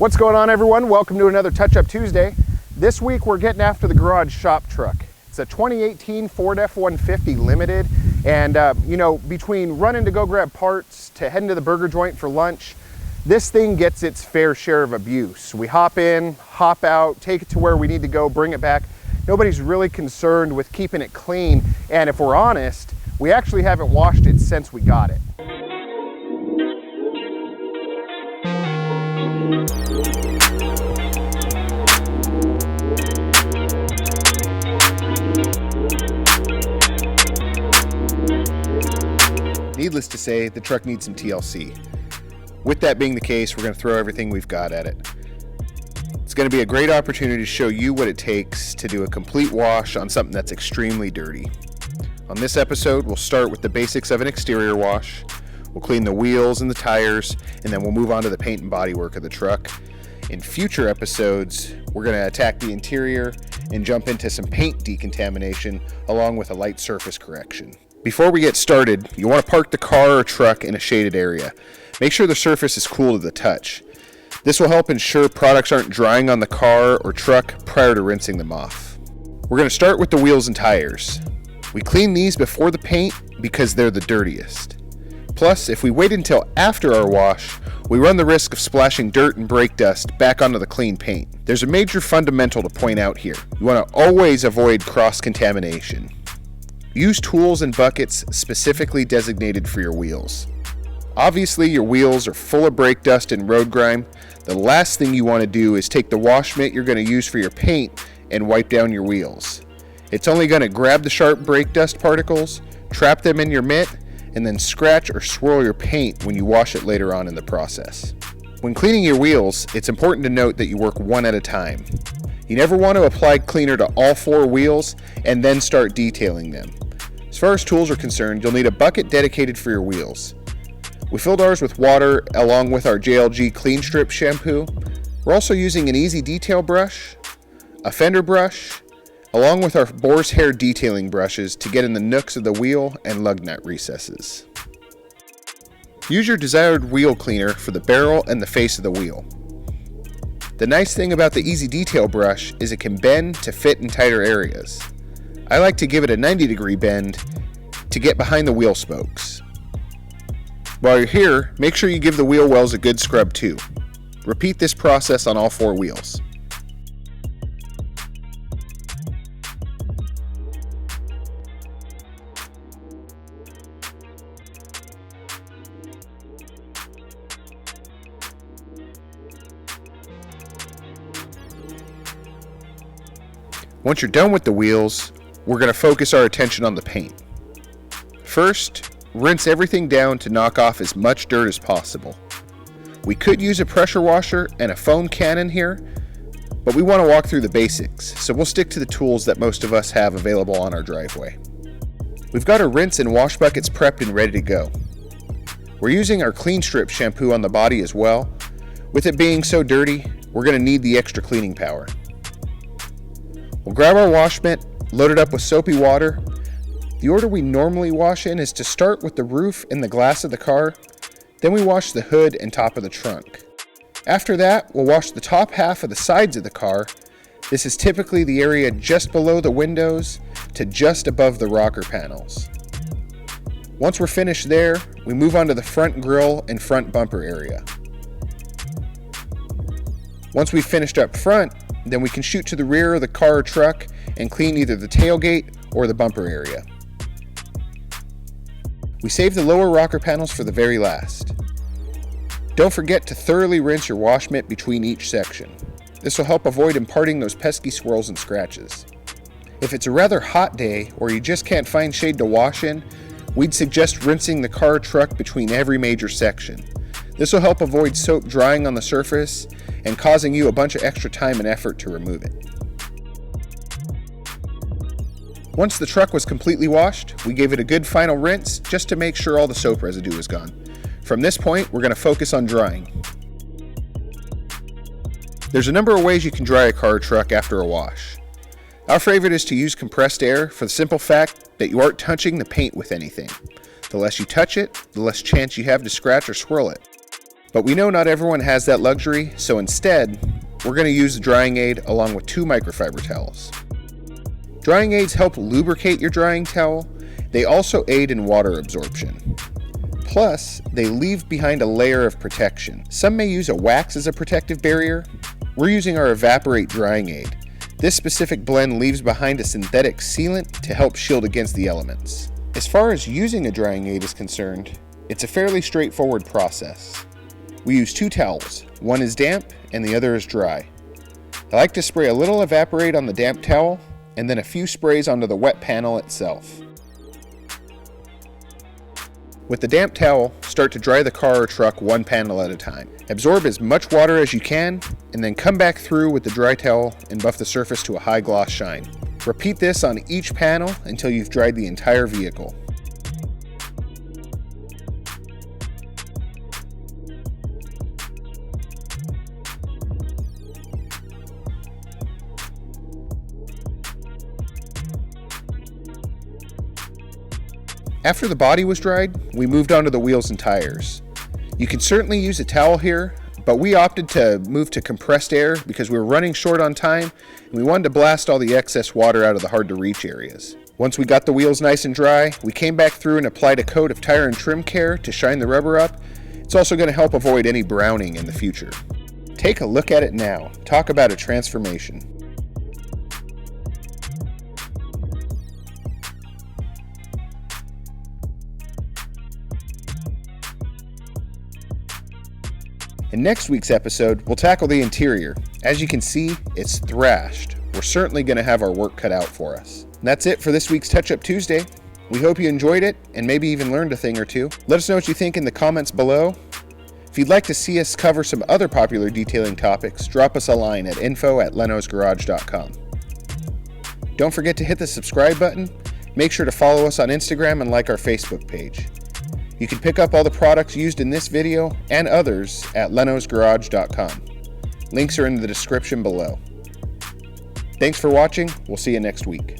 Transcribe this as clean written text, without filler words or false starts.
What's going on, everyone? Welcome to another Touch-Up Tuesday. This week we're getting after the garage shop truck. It's a 2018 Ford F-150 Limited, and between running to go grab parts to heading to the burger joint for lunch, this thing gets its fair share of abuse. We hop in, hop out, take it to where we need to go, bring it back. Nobody's really concerned with keeping it clean, and if we're honest, we actually haven't washed it since we got it. Needless to say, the truck needs some TLC. With that being the case, we're going to throw everything we've got at it. It's going to be a great opportunity to show you what it takes to do a complete wash on something that's extremely dirty. On this episode, we'll start with the basics of an exterior wash. We'll clean the wheels and the tires, and then we'll move on to the paint and bodywork of the truck. In future episodes, we're going to attack the interior and jump into some paint decontamination along with a light surface correction. Before we get started, you want to park the car or truck in a shaded area. Make sure the surface is cool to the touch. This will help ensure products aren't drying on the car or truck prior to rinsing them off. We're going to start with the wheels and tires. We clean these before the paint because they're the dirtiest. Plus, if we wait until after our wash, we run the risk of splashing dirt and brake dust back onto the clean paint. There's a major fundamental to point out here. You want to always avoid cross-contamination. Use tools and buckets specifically designated for your wheels. Obviously, your wheels are full of brake dust and road grime. The last thing you want to do is take the wash mitt you're going to use for your paint and wipe down your wheels. It's only going to grab the sharp brake dust particles, trap them in your mitt, and then scratch or swirl your paint when you wash it later on in the process. When cleaning your wheels, it's important to note that you work one at a time. You never want to apply cleaner to all four wheels and then start detailing them. As far as tools are concerned, you'll need a bucket dedicated for your wheels. We filled ours with water along with our JLG Clean Strip shampoo. We're also using an easy detail brush, a fender brush, along with our boar's hair detailing brushes to get in the nooks of the wheel and lug nut recesses. Use your desired wheel cleaner for the barrel and the face of the wheel. The nice thing about the easy detail brush is it can bend to fit in tighter areas. I like to give it a 90-degree bend to get behind the wheel spokes. While you're here, make sure you give the wheel wells a good scrub too. Repeat this process on all four wheels. Once you're done with the wheels, we're going to focus our attention on the paint. First, rinse everything down to knock off as much dirt as possible. We could use a pressure washer and a foam cannon here, but we want to walk through the basics, so we'll stick to the tools that most of us have available on our driveway. We've got our rinse and wash buckets prepped and ready to go. We're using our Clean Strip shampoo on the body as well. With it being so dirty, we're going to need the extra cleaning power. We'll grab our wash mitt, load it up with soapy water. The order we normally wash in is to start with the roof and the glass of the car, then we wash the hood and top of the trunk. After that, we'll wash the top half of the sides of the car. This is typically the area just below the windows to just above the rocker panels. Once we're finished there, we move on to the front grille and front bumper area. Once we've finished up front, then we can shoot to the rear of the car or truck and clean either the tailgate or the bumper area. We save the lower rocker panels for the very last. Don't forget to thoroughly rinse your wash mitt between each section. This will help avoid imparting those pesky swirls and scratches. If it's a rather hot day or you just can't find shade to wash in, we'd suggest rinsing the car or truck between every major section. This will help avoid soap drying on the surface and causing you a bunch of extra time and effort to remove it. Once the truck was completely washed, we gave it a good final rinse just to make sure all the soap residue is gone. From this point, we're going to focus on drying. There's a number of ways you can dry a car or truck after a wash. Our favorite is to use compressed air for the simple fact that you aren't touching the paint with anything. The less you touch it, the less chance you have to scratch or swirl it. But we know not everyone has that luxury, so instead, we're going to use the drying aid along with 2 microfiber towels. Drying aids help lubricate your drying towel. They also aid in water absorption. Plus, they leave behind a layer of protection. Some may use a wax as a protective barrier. We're using our Evaporate drying aid. This specific blend leaves behind a synthetic sealant to help shield against the elements. As far as using a drying aid is concerned, it's a fairly straightforward process. We use 2 towels. One is damp and the other is dry. I like to spray a little Evaporate on the damp towel and then a few sprays onto the wet panel itself. With the damp towel, start to dry the car or truck one panel at a time. Absorb as much water as you can, and then come back through with the dry towel and buff the surface to a high gloss shine. Repeat this on each panel until you've dried the entire vehicle. After the body was dried, we moved on to the wheels and tires. You can certainly use a towel here, but we opted to move to compressed air because we were running short on time and we wanted to blast all the excess water out of the hard to reach areas. Once we got the wheels nice and dry, we came back through and applied a coat of tire and trim care to shine the rubber up. It's also going to help avoid any browning in the future. Take a look at it now. Talk about a transformation. In next week's episode, we'll tackle the interior. As you can see, it's thrashed. We're certainly going to have our work cut out for us. And that's it for this week's Touch Up Tuesday. We hope you enjoyed it and maybe even learned a thing or two. Let us know what you think in the comments below. If you'd like to see us cover some other popular detailing topics, drop us a line at info@lenosgarage.com. Don't forget to hit the subscribe button. Make sure to follow us on Instagram and like our Facebook page. You can pick up all the products used in this video and others at lenosgarage.com. Links are in the description below. Thanks for watching. We'll see you next week.